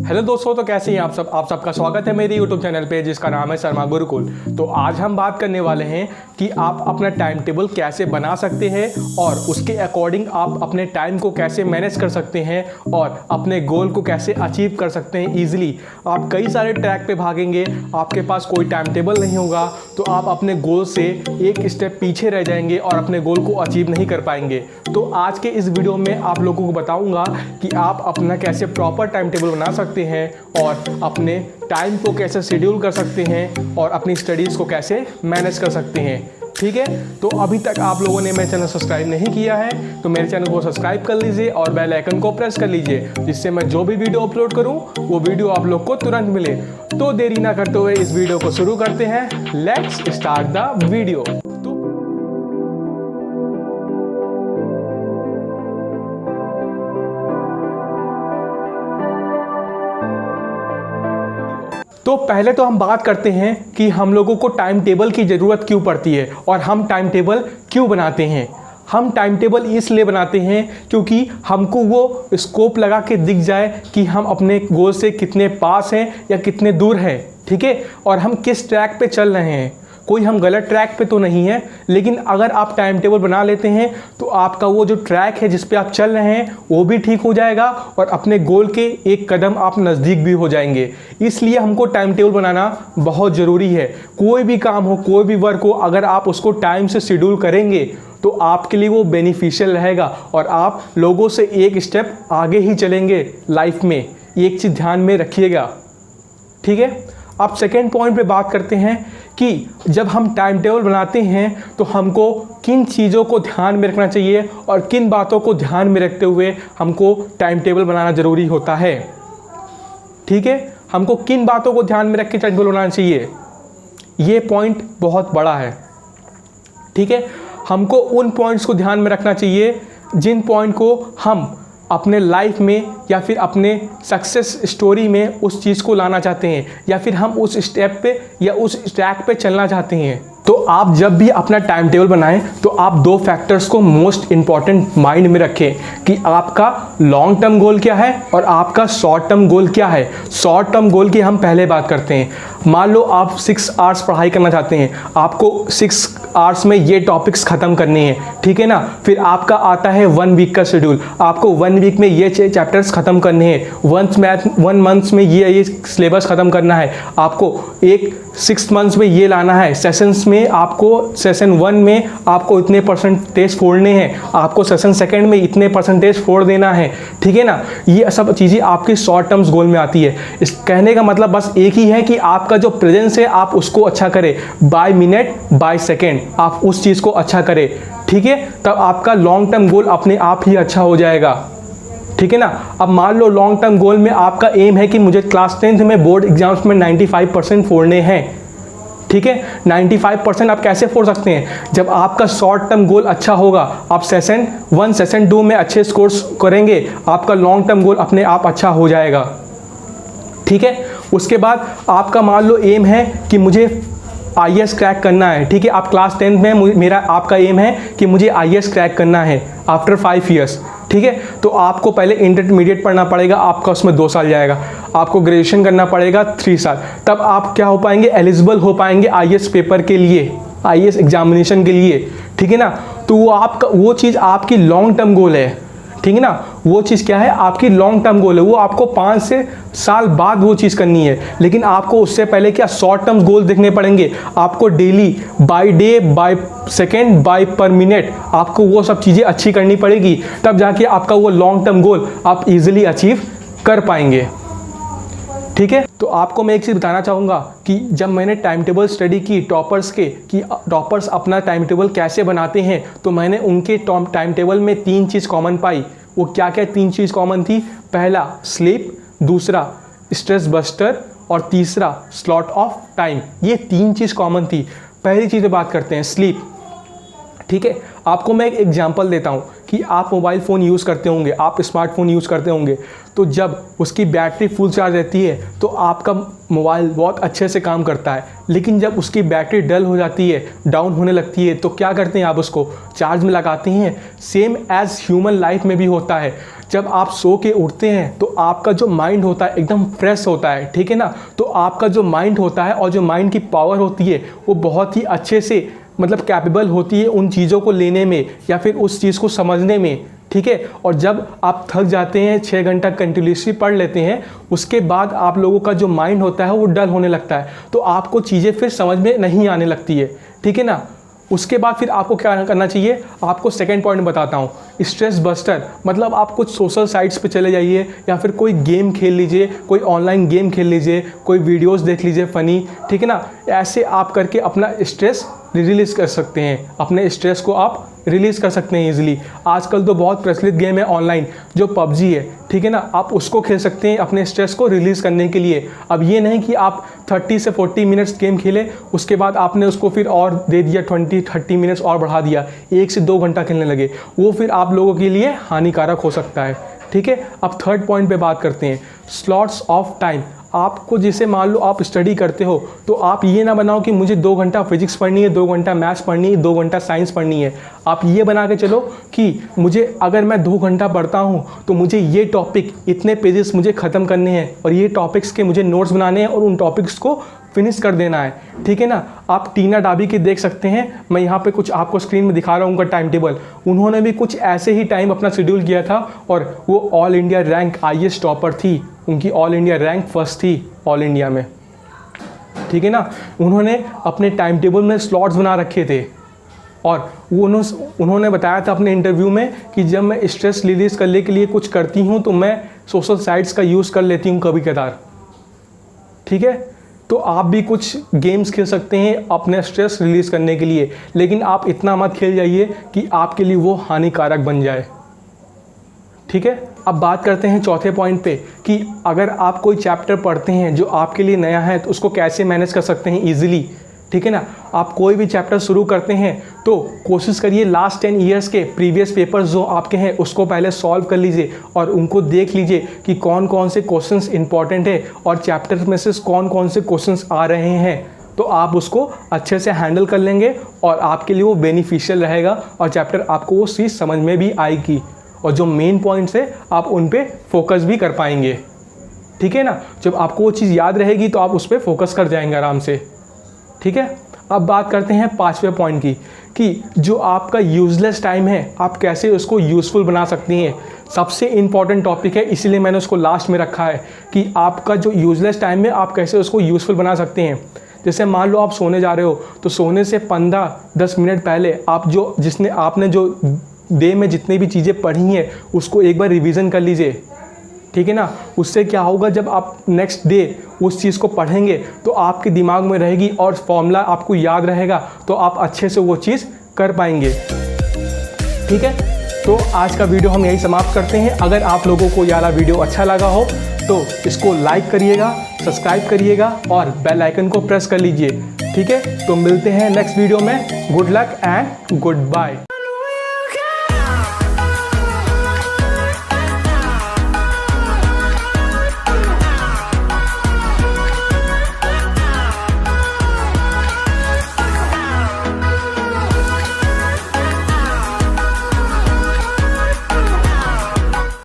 Hello दोस्तों, तो कैसे हैं आप सब। आप सबका स्वागत है मेरे यूट्यूब चैनल पे जिसका नाम है शर्मा गुरुकुल। तो आज हम बात करने वाले हैं कि आप अपना टाइम टेबल कैसे बना सकते हैं और उसके अकॉर्डिंग आप अपने टाइम को कैसे मैनेज कर सकते हैं और अपने गोल को कैसे अचीव कर सकते हैं ईजिली। आप कई सारे ट्रैक पे भागेंगे, आपके पास कोई टाइम टेबल नहीं होगा तो आप अपने गोल से एक स्टेप पीछे रह जाएंगे और अपने गोल को अचीव नहीं कर पाएंगे। तो आज के इस वीडियो में आप लोगों को बताऊंगा कि आप अपना कैसे प्रॉपर टाइम टेबल बना सकते हैं और अपने टाइम को कैसे शेड्यूल कर सकते हैं और अपनी स्टडीज़ को कैसे मैनेज कर सकते हैं। ठीक है, तो अभी तक आप लोगों ने मेरे चैनल सब्सक्राइब नहीं किया है तो मेरे चैनल को सब्सक्राइब कर लीजिए और बेल आइकन को प्रेस कर लीजिए, जिससे मैं जो भी वीडियो अपलोड करूं वो वीडियो आप लोग को तुरंत मिले। तो देरी ना करते हुए इस वीडियो को शुरू करते हैं। Let's start the video. तो पहले तो हम बात करते हैं कि हम लोगों को टाइम टेबल की ज़रूरत क्यों पड़ती है और हम टाइम टेबल क्यों बनाते हैं। हम टाइम टेबल इसलिए बनाते हैं क्योंकि हमको वो स्कोप लगा के दिख जाए कि हम अपने गोल से कितने पास हैं या कितने दूर हैं। ठीक है, और हम किस ट्रैक पे चल रहे हैं, कोई हम गलत ट्रैक पे तो नहीं है। लेकिन अगर आप टाइम टेबल बना लेते हैं तो आपका वो जो ट्रैक है जिस पे आप चल रहे हैं वो भी ठीक हो जाएगा और अपने गोल के एक कदम आप नज़दीक भी हो जाएंगे। इसलिए हमको टाइम टेबल बनाना बहुत ज़रूरी है। कोई भी काम हो, कोई भी वर्क हो, अगर आप उसको टाइम से शेड्यूल करेंगे तो आपके लिए वो बेनिफिशियल रहेगा और आप लोगों से एक स्टेप आगे ही चलेंगे लाइफ में। एक चीज़ ध्यान में रखिएगा। ठीक है, अब सेकेंड पॉइंट पे बात करते हैं कि जब हम टाइम टेबल बनाते हैं तो हमको किन चीज़ों को ध्यान में रखना चाहिए और किन बातों को ध्यान में रखते हुए हमको टाइम टेबल बनाना ज़रूरी होता है। ठीक है, हमको किन बातों को ध्यान में रख के टाइम टेबल बनाना चाहिए, ये पॉइंट बहुत बड़ा है। ठीक है, हमको उन पॉइंट्स को ध्यान में रखना चाहिए जिन पॉइंट को हम अपने लाइफ में या फिर अपने सक्सेस स्टोरी में उस चीज़ को लाना चाहते हैं या फिर हम उस स्टेप पे या उस ट्रैक पे चलना चाहते हैं। तो आप जब भी अपना टाइम टेबल बनाएं तो आप दो फैक्टर्स को मोस्ट इम्पॉर्टेंट माइंड में रखें कि आपका लॉन्ग टर्म गोल क्या है और आपका शॉर्ट टर्म गोल क्या है। शॉर्ट टर्म गोल की हम पहले बात करते हैं। मान लो आप 6 आवर्स पढ़ाई करना चाहते हैं, आपको 6 आवर्स में ये टॉपिक्स ख़त्म करने हैं। ठीक है ना, फिर आपका आता है 1 वीक का शेड्यूल, आपको 1 वीक में ये चैप्टर्स ख़त्म करने हैं, 1 मंथ में ये सिलेबस ख़त्म करना है, आपको 6 मंथ्स में ये लाना है। सेशंस में आपको सेशन 1 में आपको इतने परसेंटेज फोड़ने हैं, आपको सेशन 2 में इतने परसेंटेज फोड़ देना है। ठीक है ना, ये सब चीज़ें आपकी शॉर्ट टर्म्स गोल में आती है। इस कहने का मतलब बस एक ही है कि आपका जो प्रेजेंस है आप उसको अच्छा करें, बाय मिनट बाय सेकेंड आप उस चीज़ को अच्छा करें। ठीक है, तब आपका लॉन्ग टर्म गोल अपने आप ही अच्छा हो जाएगा। ठीक है ना, अब मान लो लॉन्ग टर्म गोल में आपका एम है कि मुझे क्लास 10th में बोर्ड एग्जाम्स में 95% फोड़ने हैं। ठीक है, 95% आप कैसे फोड़ सकते हैं, जब आपका शॉर्ट टर्म गोल अच्छा होगा, आप सेशन 1 सेशन 2 में अच्छे स्कोर्स करेंगे, आपका लॉन्ग टर्म गोल अपने आप अच्छा हो जाएगा। ठीक है, उसके बाद आपका मान लो एम है कि मुझे IAS क्रैक करना है। ठीक है, आप क्लास 10th में आपका एम है कि मुझे IAS क्रैक करना है आफ्टर 5 ईयर्स। ठीक है, तो आपको पहले इंटरमीडिएट पढ़ना पड़ेगा, आपका उसमें 2 साल जाएगा, आपको ग्रेजुएशन करना पड़ेगा 3 साल, तब आप क्या हो पाएंगे, एलिजिबल हो पाएंगे IAS पेपर के लिए, IAS एग्जामिनेशन के लिए। ठीक है ना, तो वो आपका वो चीज़ आपकी लॉन्ग टर्म गोल है। ठीक है ना, वो चीज़ क्या है, आपकी लॉन्ग टर्म गोल है, वो आपको 5 से साल बाद वो चीज़ करनी है। लेकिन आपको उससे पहले क्या शॉर्ट टर्म गोल देखने पड़ेंगे, आपको daily by day by second by पर मिनट आपको वो सब चीज़ें अच्छी करनी पड़ेगी, तब जाके आपका वो लॉन्ग टर्म गोल आप इजीली अचीव कर पाएंगे। ठीक है, तो आपको मैं एक चीज़ बताना चाहूँगा कि जब मैंने टाइम टेबल स्टडी की टॉपर्स के कि टॉपर्स अपना टाइम टेबल कैसे बनाते हैं, तो मैंने उनके टाइम टेबल में 3 चीज़ कॉमन पाई। वो क्या क्या 3 चीज़ कॉमन थी, पहला स्लीप, दूसरा स्ट्रेस बस्टर और तीसरा स्लॉट ऑफ टाइम। ये 3 चीज़ कॉमन थी। पहली चीज़ पे बात करते हैं, स्लीप। ठीक है, आपको मैं एक एग्जांपल देता हूँ कि आप मोबाइल फ़ोन यूज़ करते होंगे, आप स्मार्टफोन यूज़ करते होंगे, तो जब उसकी बैटरी फुल चार्ज रहती है तो आपका मोबाइल बहुत अच्छे से काम करता है। लेकिन जब उसकी बैटरी डल हो जाती है, डाउन होने लगती है, तो क्या करते हैं, आप उसको चार्ज में लगाते हैं। सेम एज़ ह्यूमन लाइफ में भी होता है। जब आप सो के उठते हैं तो आपका जो माइंड होता है एकदम फ्रेश होता है, ठीक है ना। तो आपका जो माइंड होता है और जो माइंड की पावर होती है वो बहुत ही अच्छे से मतलब कैपेबल होती है उन चीज़ों को लेने में या फिर उस चीज़ को समझने में, ठीक है। और जब आप थक जाते हैं, 6 घंटा कंटिन्यूसली पढ़ लेते हैं, उसके बाद आप लोगों का जो माइंड होता है वो डल होने लगता है, तो आपको चीज़ें फिर समझ में नहीं आने लगती है, ठीक है ना। उसके बाद फिर आपको क्या करना चाहिए, आपको सेकंड पॉइंट बताता हूँ, स्ट्रेस बस्टर। मतलब आप कुछ सोशल साइट्स पे चले जाइए या फिर कोई गेम खेल लीजिए, कोई ऑनलाइन गेम खेल लीजिए, कोई वीडियोस देख लीजिए फ़नी, ठीक है ना। ऐसे आप करके अपना स्ट्रेस रिलीज़ कर सकते हैं, अपने स्ट्रेस को आप रिलीज़ कर सकते हैं ईजिली। आजकल तो बहुत प्रचलित गेम है ऑनलाइन जो पबजी है, ठीक है ना, आप उसको खेल सकते हैं अपने स्ट्रेस को रिलीज़ करने के लिए। अब ये नहीं कि आप 30 से 40 मिनट्स गेम खेले, उसके बाद आपने उसको फिर और दे दिया 20-30 मिनट्स और बढ़ा दिया, 1 से 2 घंटा खेलने लगे, वो फिर आप लोगों के लिए हानिकारक हो सकता है, ठीक है। अब थर्ड पॉइंट पे बात करते हैं, स्लॉट्स ऑफ टाइम। आपको जैसे मान लो आप स्टडी करते हो तो आप ये ना बनाओ कि मुझे 2 घंटा फिजिक्स पढ़नी है, 2 घंटा मैथ्स पढ़नी है, 2 घंटा साइंस पढ़नी है। आप ये बना के चलो कि मुझे अगर मैं 2 घंटा पढ़ता हूँ तो मुझे ये टॉपिक इतने पेजेस मुझे ख़त्म करने हैं और ये टॉपिक्स के मुझे नोट्स बनाने हैं और उन टॉपिक्स को फिनिश कर देना है, ठीक है ना। आप टीना डाबी के देख सकते हैं, मैं यहाँ पे कुछ आपको स्क्रीन में दिखा रहा हूँ उनका टाइम टेबल। उन्होंने भी कुछ ऐसे ही टाइम अपना शेड्यूल किया था और वो all India rank IAS topper थी, उनकी ऑल इंडिया रैंक फर्स्ट थी ऑल इंडिया में, ठीक है ना। उन्होंने अपने टाइम टेबल में स्लॉट्स बना रखे थे और उन्होंने बताया था अपने इंटरव्यू में कि जब मैं स्ट्रेस रिलीज़ करने के लिए कुछ करती हूँ तो मैं सोशल साइट्स का यूज़ कर लेती हूँ कभी कदार, ठीक है। तो आप भी कुछ गेम्स खेल सकते हैं अपने स्ट्रेस रिलीज़ करने के लिए, लेकिन आप इतना मत खेल जाइए कि आपके लिए वो हानिकारक बन जाए, ठीक है। अब बात करते हैं चौथे पॉइंट पे कि अगर आप कोई चैप्टर पढ़ते हैं जो आपके लिए नया है तो उसको कैसे मैनेज कर सकते हैं ईजिली, ठीक है ना। आप कोई भी चैप्टर शुरू करते हैं तो कोशिश करिए लास्ट 10 ईयर्स के प्रीवियस पेपर्स जो आपके हैं उसको पहले सॉल्व कर लीजिए और उनको देख लीजिए कि कौन कौन से क्वेश्चंस इंपॉर्टेंट है और चैप्टर में से कौन कौन से क्वेश्चंस आ रहे हैं, तो आप उसको अच्छे से हैंडल कर लेंगे और आपके लिए वो बेनिफिशियल रहेगा और चैप्टर आपको वो चीज़ समझ में भी आएगी और जो मेन पॉइंट्स है आप उन पे फोकस भी कर पाएंगे, ठीक है ना। जब आपको वो चीज़ याद रहेगी तो आप उस पर फोकस कर जाएंगे आराम से, ठीक है। अब बात करते हैं 5वें पॉइंट की कि जो आपका यूज़लेस टाइम है आप कैसे उसको यूज़फुल बना सकती हैं। सबसे इम्पॉर्टेंट टॉपिक है, इसीलिए मैंने उसको लास्ट में रखा है कि आपका जो यूज़लेस टाइम है आप कैसे उसको यूज़फुल बना सकते हैं। जैसे मान लो आप सोने जा रहे हो तो सोने से 15-10 मिनट पहले आपने जो डे में जितनी भी चीज़ें पढ़ी हैं उसको एक बार रिवीजन कर लीजिए, ठीक है ना। उससे क्या होगा, जब आप नेक्स्ट डे उस चीज़ को पढ़ेंगे तो आपके दिमाग में रहेगी और फॉर्मूला आपको याद रहेगा, तो आप अच्छे से वो चीज़ कर पाएंगे, ठीक है। तो आज का वीडियो हम यही समाप्त करते हैं। अगर आप लोगों को ये वाला वीडियो अच्छा लगा हो तो इसको लाइक करिएगा, सब्सक्राइब करिएगा और बेल आइकन को प्रेस कर लीजिए, ठीक है। तो मिलते हैं नेक्स्ट वीडियो में। Good luck and good bye.